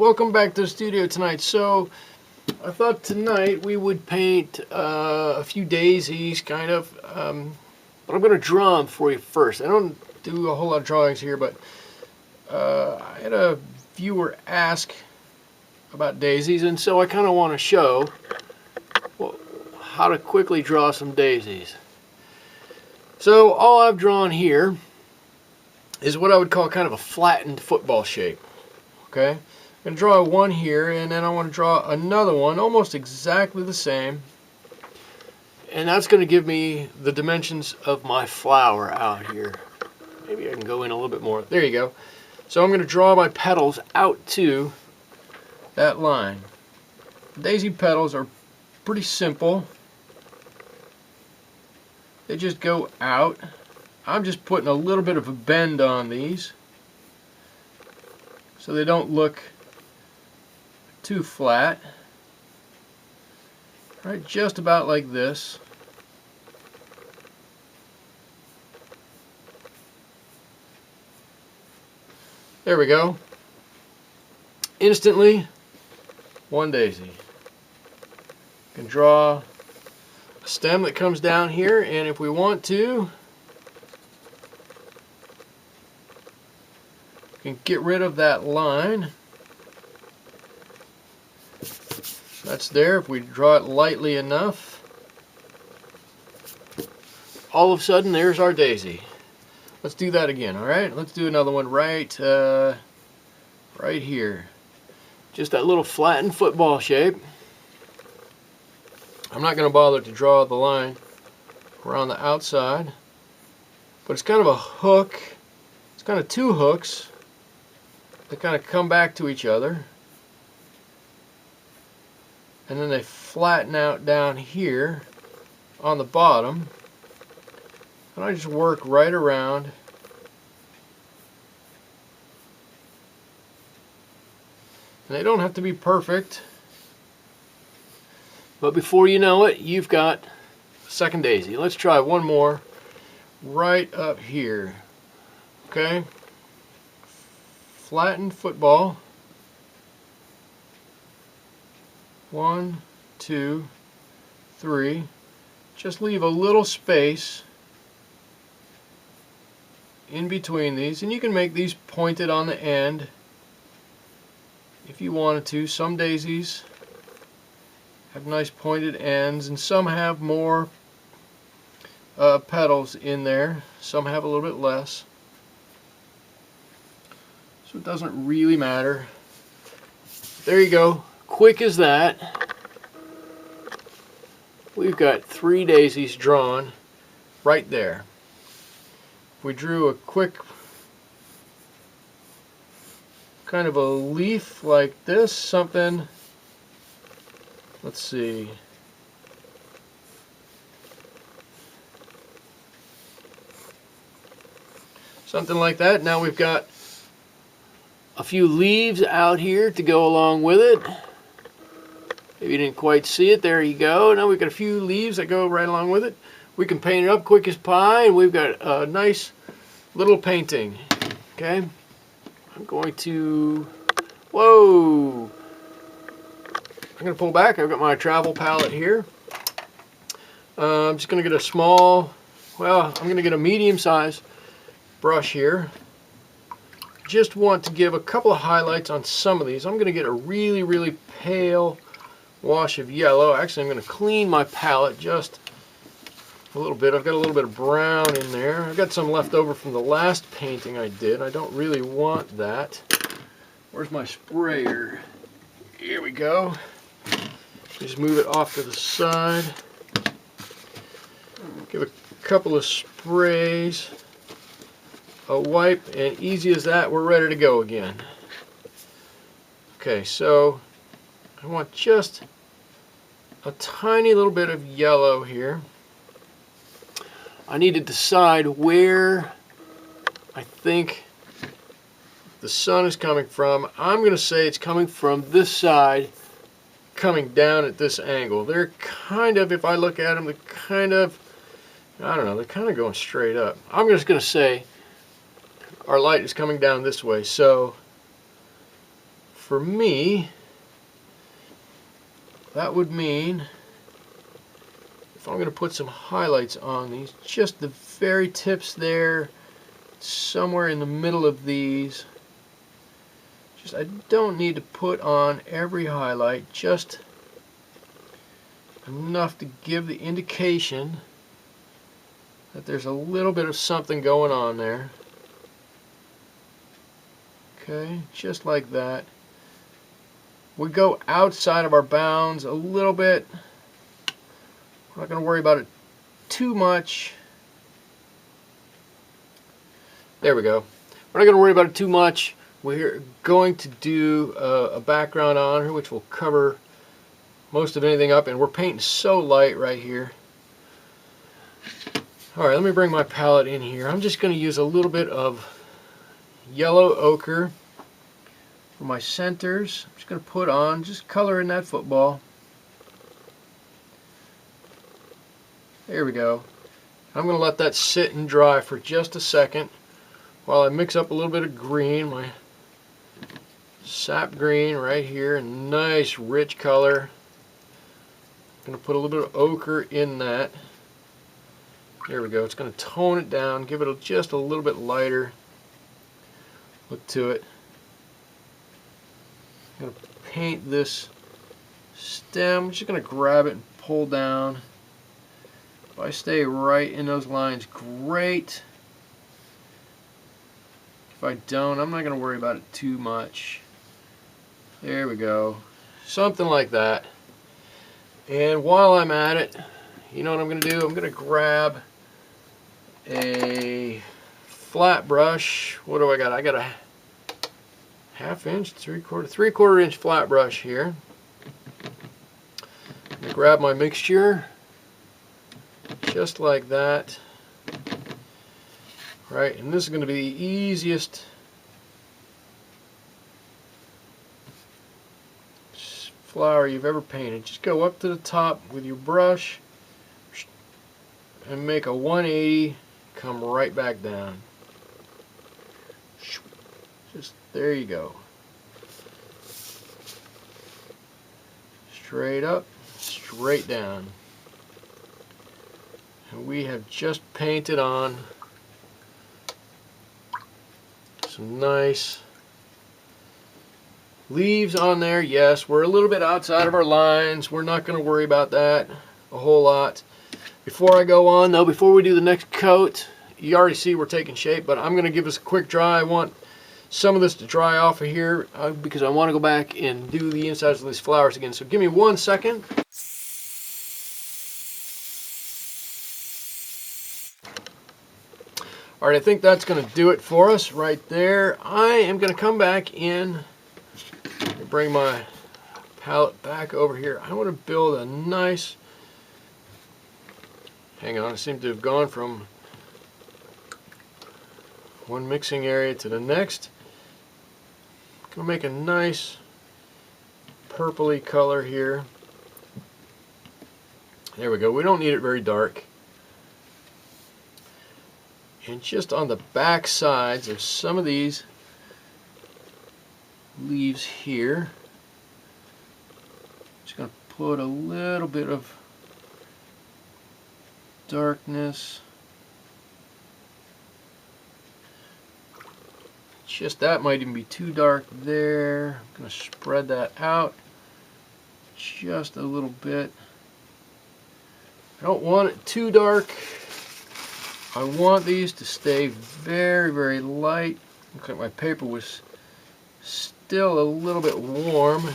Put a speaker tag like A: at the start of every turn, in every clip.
A: welcome back to the studio tonight. So I thought tonight we would paint a few daisies, kind of, but I'm going to draw them for you first. I don't do a whole lot of drawings here, but I had a viewer ask about daisies, and so I kind of want to show how to quickly draw some daisies. So all I've drawn here is what I would call kind of a flattened football shape. Okay, I'm going to draw one here, and then I want to draw another one almost exactly the same, and that's going to give me the dimensions of my flower out here. Maybe I can go in a little bit more. There you go. So I'm going to draw my petals out to that line. Daisy petals are pretty simple. They just go out. I'm just putting a little bit of a bend on these so they don't look too flat. Right, just about like this. There we go. Instantly, one daisy. You can draw a stem that comes down here, and if we want to, can get rid of that line. That's there. If we draw it lightly enough, all of a sudden there's our daisy. Let's do that again. All right, let's do another one right here. Just that little flattened football shape. I'm not going to bother to draw the line around the outside, but it's kind of a hook. It's kind of two hooks. They kind of come back to each other, and then they flatten out down here on the bottom, and I just work right around and they don't have to be perfect, but before you know it, you've got a second daisy. Let's try one more right up here. Okay, flattened football. 1, 2, 3. Just leave a little space in between these, and you can make these pointed on the end if you wanted to. Some daisies have nice pointed ends, and some have more petals in there. Some have a little bit less. So it doesn't really matter. There you go. Quick as that. We've got 3 daisies drawn right there. If we drew a quick kind of a leaf like this, something, let's see, something like that. Now we've got a few leaves out here to go along with it. If you didn't quite see it, there you go. Now we've got a few leaves that go right along with it. We can paint it up quick as pie, and we've got a nice little painting. Okay, I'm going to, whoa, I'm going to pull back. I've got my travel palette here. I'm just going to get a small, well, I'm going to get a medium-sized brush here. Just want to give a couple of highlights on some of these. I'm going to get a really, really pale wash of yellow. Actually, I'm going to clean my palette just a little bit. I've got a little bit of brown in there. I've got some left over from the last painting I did. I don't really want that. Where's my sprayer? Here we go. Just move it off to the side. Give a couple of sprays a wipe, and easy as that, we're ready to go again. Okay, so I want just a tiny little bit of yellow here. I need to decide where I think the sun is coming from. I'm going to say it's coming from this side, coming down at this angle. They're kind of, if I look at them, they're kind of, I don't know, they're kind of going straight up. I'm just going to say our light is coming down this way, so for me, that would mean if I'm going to put some highlights on these, just the very tips there, somewhere in the middle of these. Just, I don't need to put on every highlight, just enough to give the indication that there's a little bit of something going on there. Okay, just like that. We go outside of our bounds a little bit. We're not going to worry about it too much. There we go. We're not going to worry about it too much. We're going to do a background on her, which will cover most of anything up, and we're painting so light right here. Alright, let me bring my palette in here. I'm just going to use a little bit of yellow ochre for my centers. I'm just going to put on, just color in that football. There we go. I'm going to let that sit and dry for just a second while I mix up a little bit of green, my sap green right here, a nice rich color. I'm going to put a little bit of ochre in that. There we go. It's going to tone it down, give it just a little bit lighter look to it. I'm going to paint this stem. I'm just going to grab it and pull down. If I stay right in those lines, great. If I don't, I'm not going to worry about it too much. There we go. Something like that. And while I'm at it, you know what I'm going to do? I'm going to grab a flat brush. What do I got? I got a ½ inch, three-quarter inch flat brush here. I'm going to grab my mixture. Just like that. Right, and this is going to be the easiest flower you've ever painted. Just go up to the top with your brush and make a 180, come right back down. Just there you go. Straight up, straight down. And we have just painted on some nice leaves on there. Yes, we're a little bit outside of our lines. We're not going to worry about that a whole lot. Before I go on though, before we do the next coat, you already see we're taking shape, but I'm going to give us a quick dry. I want some of this to dry off of here because I want to go back and do the insides of these flowers again. So give me 1 second. Alright, I think that's going to do it for us right there. I am going to come back in and bring my palette back over here. I want to build a nice, hang on, I seem to have gone from one mixing area to the next. I'm going to make a nice purpley color here. There we go. We don't need it very dark. And just on the back sides of some of these leaves here, just going to put a little bit of darkness. Just that might even be too dark there. I'm going to spread that out just a little bit. I don't want it too dark. I want these to stay very, very light. Looks like my paper was still a little bit warm.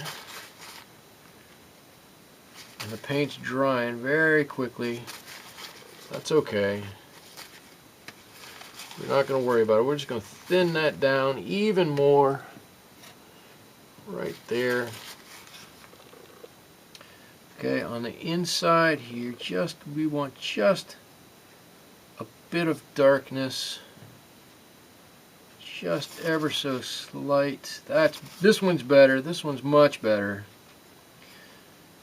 A: And the paint's drying very quickly. That's okay. We're not going to worry about it. We're just going to thin that down even more. Right there. Okay, on the inside here, we want just a bit of darkness, just ever so slight. This one's better. This one's much better.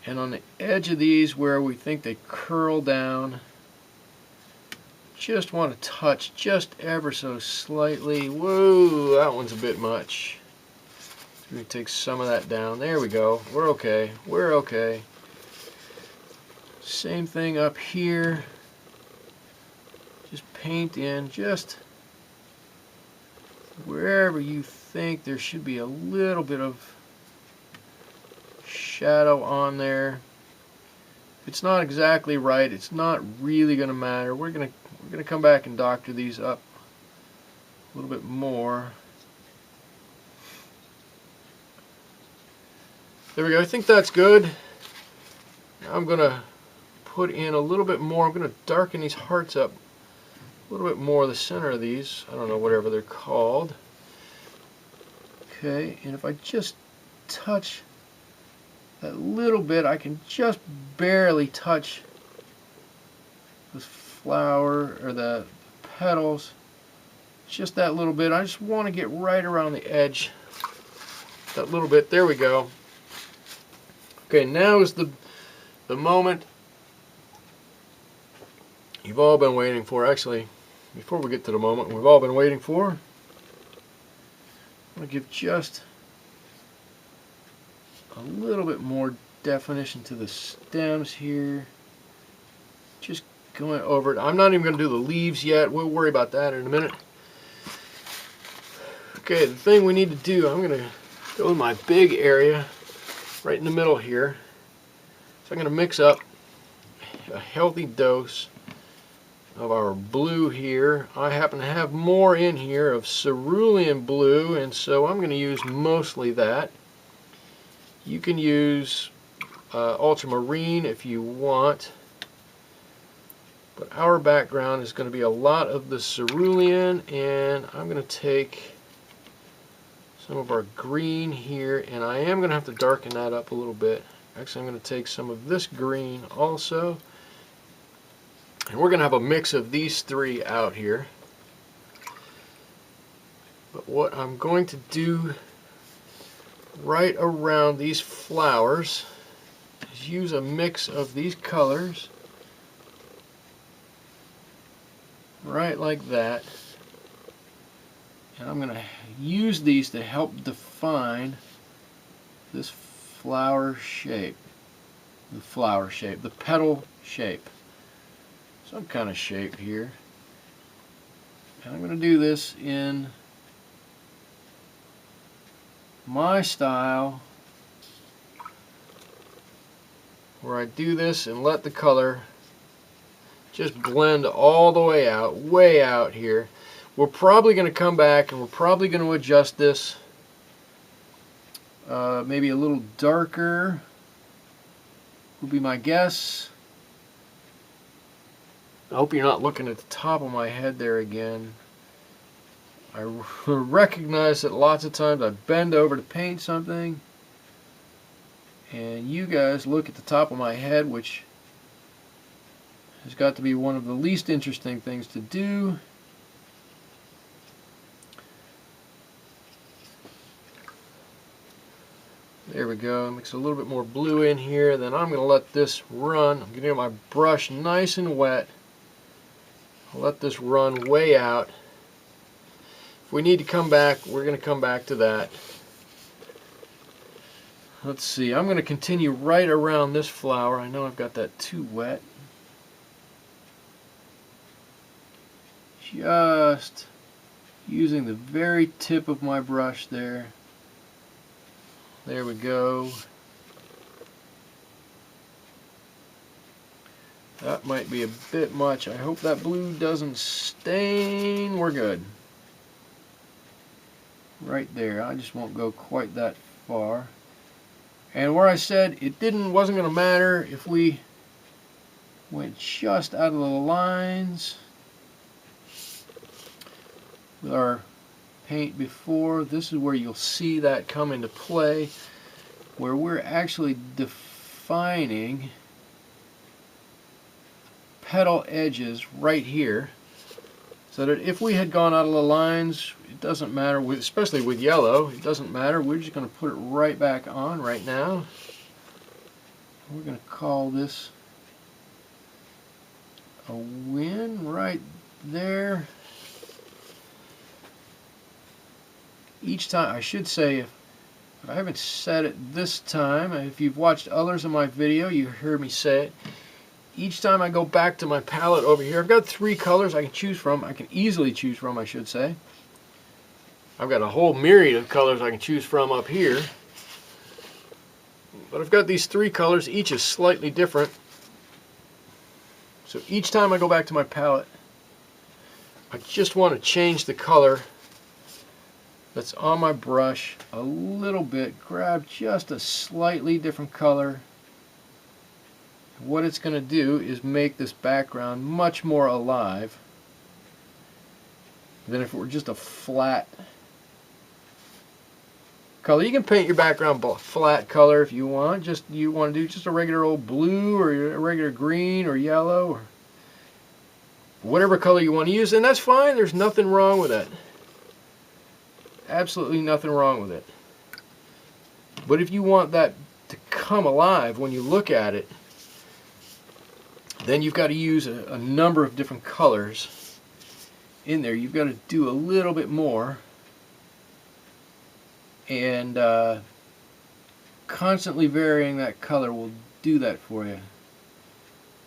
A: And on the edge of these where we think they curl down, just want to touch just ever so slightly. Whoa, that one's a bit much. We're going to take some of that down. There we go. We're okay. We're okay. Same thing up here. Just paint in just wherever you think there should be a little bit of shadow on there. If it's not exactly right, it's not really going to matter. We're going to come back and doctor these up a little bit more. There we go. I think that's good. Now I'm going to put in a little bit more. I'm going to darken these hearts up a little bit more, the center of these. I don't know, whatever they're called. Okay, and if I just touch that little bit, I can just barely touch this flower or the petals. Just that little bit. I just want to get right around the edge. That little bit. There we go. Okay, now is the moment you've all been waiting for. Actually, before we get to the moment we've all been waiting for, I'm going to give just a little bit more definition to the stems here. Just going over it. I'm not even going to do the leaves yet. We'll worry about that in a minute. Okay, the thing we need to do, I'm going to go in my big area right in the middle here. So I'm going to mix up a healthy dose of our blue here. I happen to have more in here of cerulean blue, and so I'm going to use mostly that. You can use ultramarine if you want, but our background is going to be a lot of the cerulean, and I'm going to take some of our green here, and I am going to have to darken that up a little bit. Actually, I'm going to take some of this green also, and we're going to have a mix of these three out here. But what I'm going to do right around these flowers is use a mix of these colors, right like that. And I'm going to use these to help define this flower shape, the petal shape, some kind of shape here. And I'm going to do this in my style, where I do this and let the color just blend all the way out here. We're probably going to come back and we're probably going to adjust this maybe a little darker would be my guess. I hope you're not looking at the top of my head there again. I recognize that lots of times I bend over to paint something and you guys look at the top of my head, which has got to be one of the least interesting things to do. There we go. Mix a little bit more blue in here. Then I'm going to let this run. I'm going to get my brush nice and wet. I'll let this run way out. If we need to come back, we're going to come back to that. Let's see. I'm going to continue right around this flower. I know I've got that too wet. Just using the very tip of my brush there. There we go. That might be a bit much. I hope that blue doesn't stain. We're good. Right there. I just won't go quite that far. And where I said it wasn't going to matter if we went just out of the lines with our paint before, this is where you'll see that come into play, where we're actually defining petal edges right here, so that if we had gone out of the lines, it doesn't matter, especially with yellow, it doesn't matter. We're just going to put it right back on right now. We're going to call this a win right there. Each time, I should say, But I haven't said it this time. If you've watched others of my video, you heard me say it. Each time I go back to my palette over here, I've got 3 colors I can choose from. I can easily choose from, I should say. I've got a whole myriad of colors I can choose from up here. But I've got these 3 colors, each is slightly different. So each time I go back to my palette, I just want to change the color that's on my brush a little bit. Grab just a slightly different color. What it's going to do is make this background much more alive than if it were just a flat color. You can paint your background flat color if you want. You want to do just a regular old blue or a regular green or yellow or whatever color you want to use, and that's fine. There's nothing wrong with that. Absolutely nothing wrong with it. But if you want that to come alive when you look at it, then you've got to use a number of different colors in there. You've got to do a little bit more, and constantly varying that color will do that for you.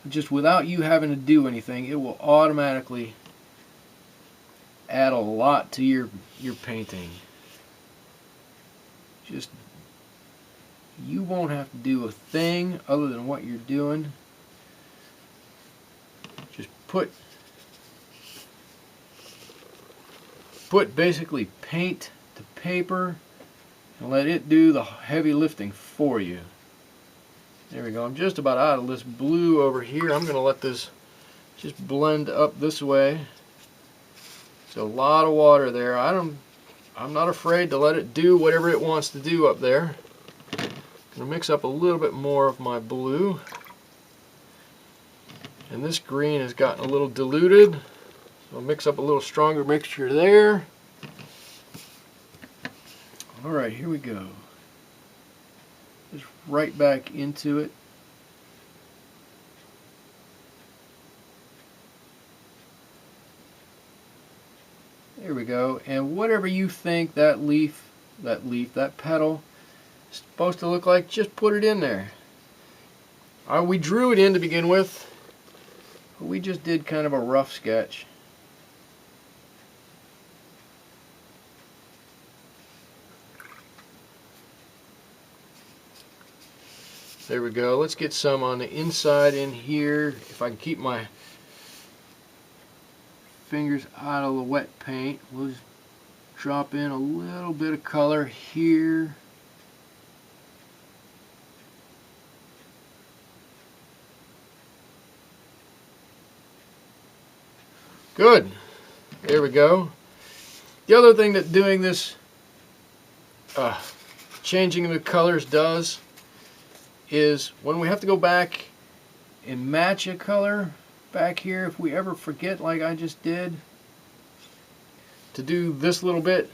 A: Just without you having to do anything, it will automatically add a lot to your painting. Just, you won't have to do a thing other than what you're doing. Just put basically paint to paper and let it do the heavy lifting for you. There we go. I'm just about out of this blue over here. I'm going to let this just blend up this way. There's a lot of water there. I'm not afraid to let it do whatever it wants to do up there. I'm going to mix up a little bit more of my blue. And this green has gotten a little diluted. So I'll mix up a little stronger mixture there. Alright, here we go. Just right back into it. There we go. And whatever you think that petal is supposed to look like, just put it in there. We drew it in to begin with. We just did kind of a rough sketch. There we go. Let's get some on the inside in here. If I can keep my fingers out of the wet paint, we'll just drop in a little bit of color here. Good. There we go. The other thing that doing this, changing the colors does, is when we have to go back and match a color back here, if we ever forget, like I just did, to do this little bit,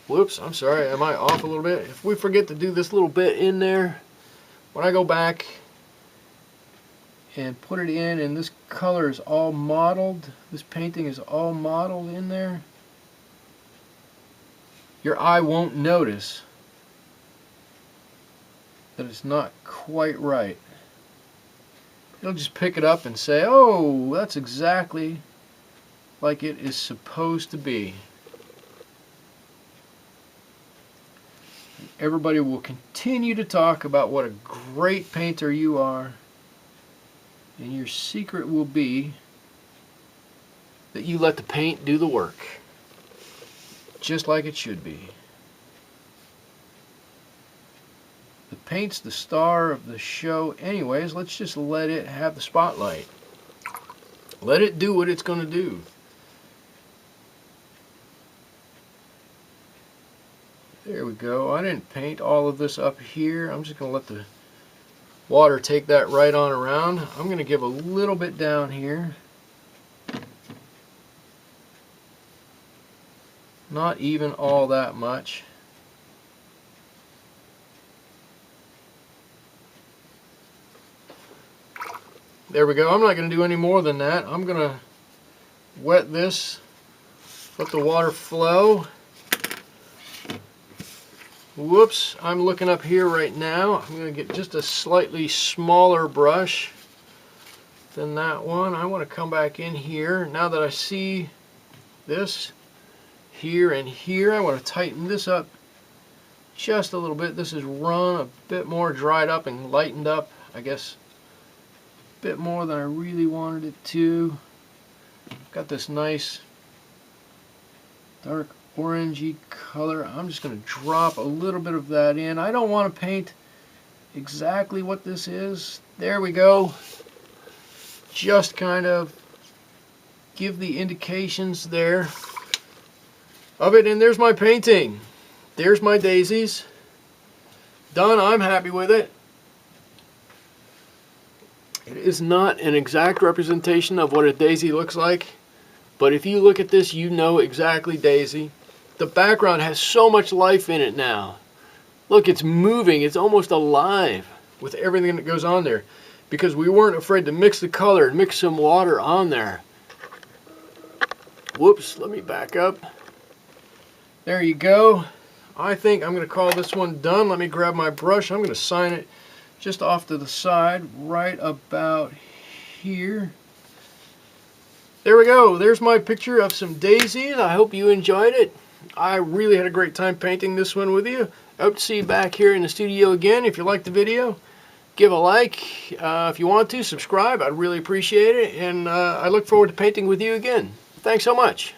A: whoops, I'm sorry, am I off a little bit? If we forget to do this little bit in there, when I go back and put it in and this color is all modeled, this painting is all modeled in there, your eye won't notice that it's not quite right. It'll just pick it up and say, oh, that's exactly like it is supposed to be. Everybody will continue to talk about what a great painter you are, and your secret will be that you let the paint do the work, just like it should be. The paint's the star of the show anyways. Let's just let it have the spotlight. Let it do what it's going to do. There we go. I didn't paint all of this up here. I'm just going to let the water take that right on around. I'm going to give a little bit down here. Not even all that much. There we go. I'm not going to do any more than that. I'm going to wet this, let the water flow. Whoops, I'm looking up here right now. I'm going to get just a slightly smaller brush than that one. I want to come back in here. Now that I see this here and here, I want to tighten this up just a little bit. This is run a bit more dried up and lightened up, I guess, a bit more than I really wanted it to. Got this nice dark orangey color. I'm just going to drop a little bit of that in. I don't want to paint exactly what this is. There we go. Just kind of give the indications there of it, and there's my painting. There's my daisies. Done. I'm happy with it. It is not an exact representation of what a daisy looks like, but if you look at this, you know exactly daisy. The background has so much life in it now. Look, it's moving. It's almost alive with everything that goes on there, because we weren't afraid to mix the color and mix some water on there. Whoops, let me back up. There you go. I think I'm going to call this one done. Let me grab my brush. I'm going to sign it just off to the side, right about here. There we go. There's my picture of some daisies. I hope you enjoyed it. I really had a great time painting this one with you. I hope to see you back here in the studio again. If you liked the video, give a like. If you want to, subscribe. I'd really appreciate it. And I look forward to painting with you again. Thanks so much.